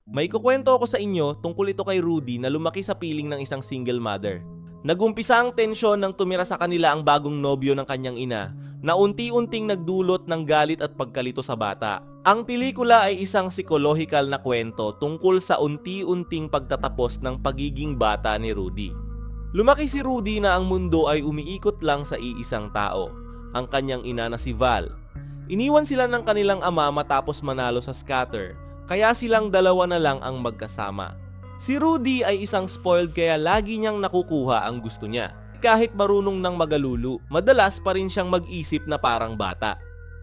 May kukwento ako sa inyo tungkol ito kay Rudy na lumaki sa piling ng isang single mother. Nagumpisa ang tensyon nang tumira sa kanila ang bagong nobyo ng kanyang ina na unti-unting nagdulot ng galit at pagkalito sa bata. Ang pelikula ay isang psychological na kwento tungkol sa unti-unting pagtatapos ng pagiging bata ni Rudy. Lumaki si Rudy na ang mundo ay umiikot lang sa iisang tao, ang kanyang ina na si Val. Iniwan sila ng kanilang ama matapos manalo sa scatter, kaya silang dalawa na lang ang magkasama. Si Rudy ay isang spoiled kaya lagi niyang nakukuha ang gusto niya. Kahit marunong ng magalulu, madalas pa rin siyang mag-isip na parang bata.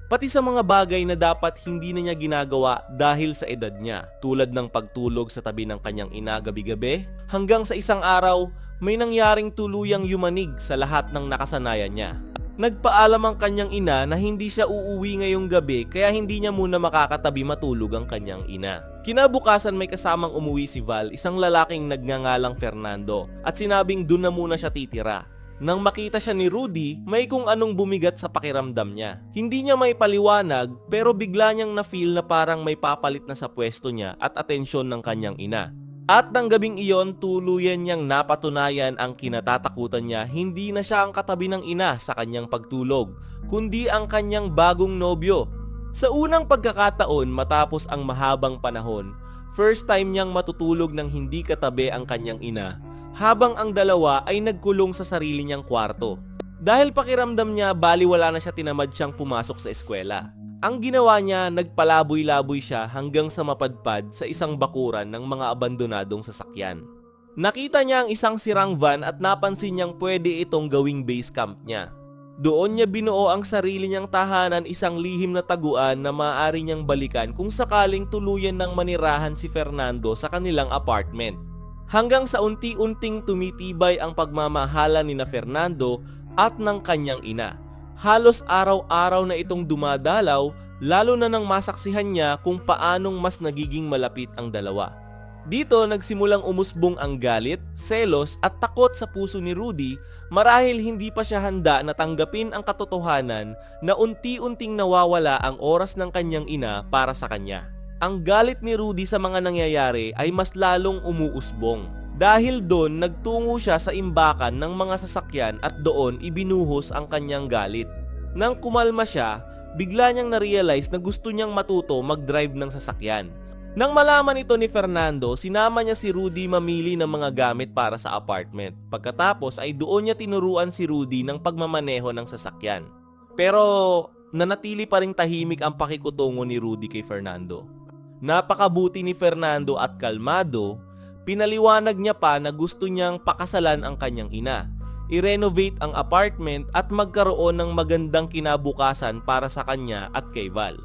Pati sa mga bagay na dapat hindi na niya ginagawa dahil sa edad niya, tulad ng pagtulog sa tabi ng kanyang ina gabi-gabi, hanggang sa isang araw, may nangyaring tuluyang yumanig sa lahat ng nakasanayan niya. Nagpaalam ang kanyang ina na hindi siya uuwi ngayong gabi kaya hindi niya muna makakatabi matulog ang kanyang ina. Kinabukasan may kasamang umuwi si Val, isang lalaking nagngangalang Fernando, at sinabing doon na muna siya titira. Nang makita siya ni Rudy, may kung anong bumigat sa pakiramdam niya. Hindi niya may paliwanag pero bigla niyang na-feel na parang may papalit na sa pwesto niya at atensyon ng kanyang ina. At ng gabing iyon, tuluyan niyang napatunayan ang kinatatakutan niya, hindi na siya ang katabi ng ina sa kanyang pagtulog, kundi ang kanyang bagong nobyo. Sa unang pagkakataon matapos ang mahabang panahon, first time niyang matutulog ng hindi katabi ang kanyang ina, habang ang dalawa ay nagkulong sa sarili niyang kwarto. Dahil pakiramdam niya baliwala na siya, tinamad siyang pumasok sa eskwela. Ang ginawa niya, nagpalaboy-laboy siya hanggang sa mapadpad sa isang bakuran ng mga abandonadong sasakyan. Nakita niya ang isang sirang van at napansin niyang pwede itong gawing base camp niya. Doon niya binuo ang sarili niyang tahanan, isang lihim na taguan na maaari niyang balikan kung sakaling tuluyan ng manirahan si Fernando sa kanilang apartment. Hanggang sa unti-unting tumitibay ang pagmamahala ni na Fernando at ng kanyang ina. Halos araw-araw na itong dumadalaw, lalo na nang masaksihan niya kung paanong mas nagiging malapit ang dalawa. Dito nagsimulang umusbong ang galit, selos at takot sa puso ni Rudy marahil hindi pa siya handa na tanggapin ang katotohanan na unti-unting nawawala ang oras ng kanyang ina para sa kanya. Ang galit ni Rudy sa mga nangyayari ay mas lalong umuusbong. Dahil doon, nagtungo siya sa imbakan ng mga sasakyan at doon ibinuhos ang kanyang galit. Nang kumalma siya, bigla niyang na-realize na gusto niyang matuto mag-drive ng sasakyan. Nang malaman ito ni Fernando, sinama niya si Rudy mamili ng mga gamit para sa apartment. Pagkatapos ay doon niya tinuruan si Rudy ng pagmamaneho ng sasakyan. Pero nanatili pa ring tahimik ang pakikutungo ni Rudy kay Fernando. Napakabuti ni Fernando at kalmado. Pinaliwanag niya pa na gusto niyang pakasalan ang kanyang ina, i-renovate ang apartment at magkaroon ng magandang kinabukasan para sa kanya at kay Val.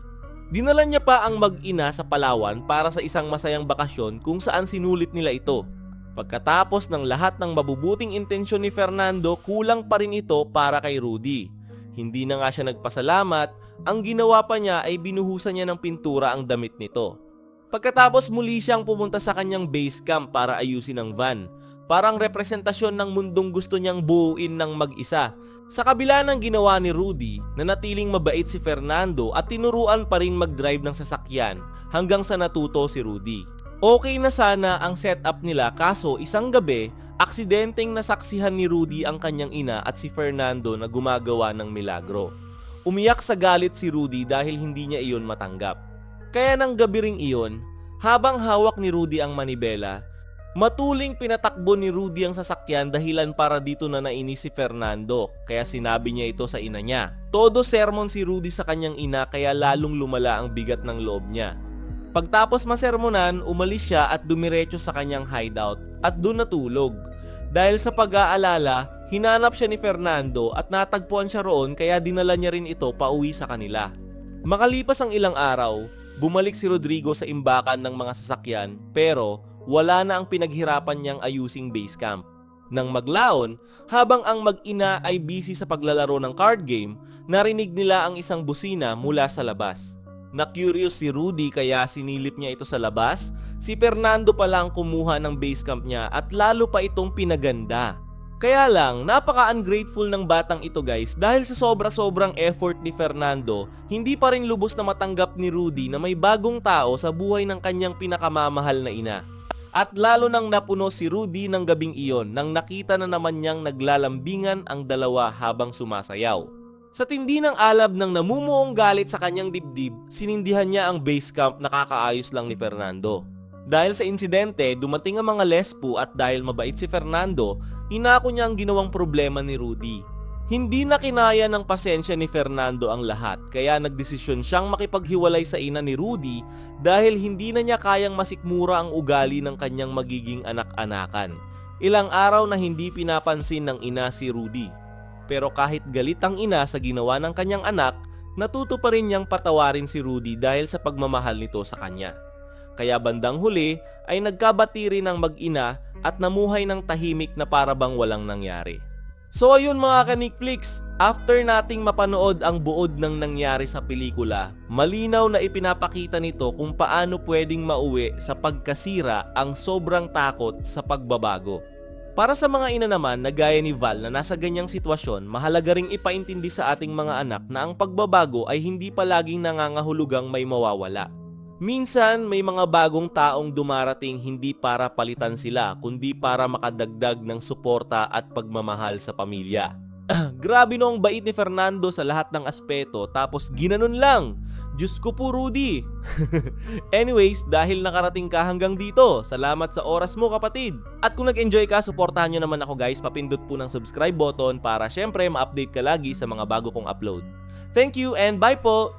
Dinala niya pa ang mag-ina sa Palawan para sa isang masayang bakasyon kung saan sinulit nila ito. Pagkatapos ng lahat ng mabubuting intensyon ni Fernando, kulang pa rin ito para kay Rudy. Hindi na nga siya nagpasalamat, ang ginawa pa niya ay binuhusan niya ng pintura ang damit nito. Pagkatapos muli siyang pumunta sa kanyang base camp para ayusin ang van. Parang representasyon ng mundong gusto niyang buuin ng mag-isa. Sa kabila ng ginawa ni Rudy, nanatiling mabait si Fernando at tinuruan pa rin mag-drive ng sasakyan hanggang sa natuto si Rudy. Okay na sana ang setup nila kaso isang gabi, aksidenteng nasaksihan ni Rudy ang kanyang ina at si Fernando na gumagawa ng milagro. Umiyak sa galit si Rudy dahil hindi niya iyon matanggap. Kaya ng gabi ring iyon, habang hawak ni Rudy ang manibela, matuling pinatakbo ni Rudy ang sasakyan dahilan para dito na nainis si Fernando, kaya sinabi niya ito sa ina niya. Todo sermon si Rudy sa kanyang ina kaya lalong lumala ang bigat ng loob niya. Pagtapos masermonan, umalis siya at dumiretso sa kanyang hideout at doon natulog. Dahil sa pag-aalala, hinanap siya ni Fernando at natagpuan siya roon kaya dinala niya rin ito pauwi sa kanila. Makalipas ang ilang araw, bumalik si Rodrigo sa imbakan ng mga sasakyan pero wala na ang pinaghirapan niyang ayusing base camp. Nang maglaon, habang ang mag-ina ay busy sa paglalaro ng card game, narinig nila ang isang busina mula sa labas. Na-curious si Rudy kaya sinilip niya ito sa labas. Si Fernando pala ang kumuha ng base camp niya at lalo pa itong pinaganda. Kaya lang, napaka-ungrateful ng batang ito guys dahil sa sobra-sobrang effort ni Fernando, hindi pa rin lubos na matanggap ni Rudy na may bagong tao sa buhay ng kanyang pinakamamahal na ina. At lalo nang napuno si Rudy ng gabing iyon nang nakita na naman niyang naglalambingan ang dalawa habang sumasayaw. Sa tindi ng alab ng namumuong galit sa kanyang dibdib, sinindihan niya ang base camp na kakaayos lang ni Fernando. Dahil sa insidente, dumating ang mga lespo at dahil mabait si Fernando, inako niya ang ginawang problema ni Rudy. Hindi na kinaya ng pasensya ni Fernando ang lahat kaya nagdesisyon siyang makipaghiwalay sa ina ni Rudy dahil hindi na niya kayang masikmura ang ugali ng kanyang magiging anak-anakan. Ilang araw na hindi pinapansin ng ina si Rudy. Pero kahit galit ang ina sa ginawa ng kanyang anak, natuto pa rin niyang patawarin si Rudy dahil sa pagmamahal nito sa kanya. Kaya bandang huli ay nagkabati rin ang mag-ina at namuhay ng tahimik na para bang walang nangyari. So ayun mga kanikflix, after nating mapanood ang buod ng nangyari sa pelikula, malinaw na ipinapakita nito kung paano pwedeng mauwi sa pagkasira ang sobrang takot sa pagbabago. Para sa mga ina naman na gaya ni Val na nasa ganyang sitwasyon, mahalaga ring ipaintindi sa ating mga anak na ang pagbabago ay hindi palaging nangangahulugang may mawawala. Minsan, may mga bagong taong dumarating hindi para palitan sila, kundi para makadagdag ng suporta at pagmamahal sa pamilya. Grabe no ang bait ni Fernando sa lahat ng aspeto, tapos ginanon lang. Diyos ko po, Rudy. Anyways, dahil nakarating ka hanggang dito, salamat sa oras mo kapatid. At kung nag-enjoy ka, suportahan nyo naman ako guys, papindot po ng subscribe button para syempre ma-update ka lagi sa mga bago kong upload. Thank you and bye po!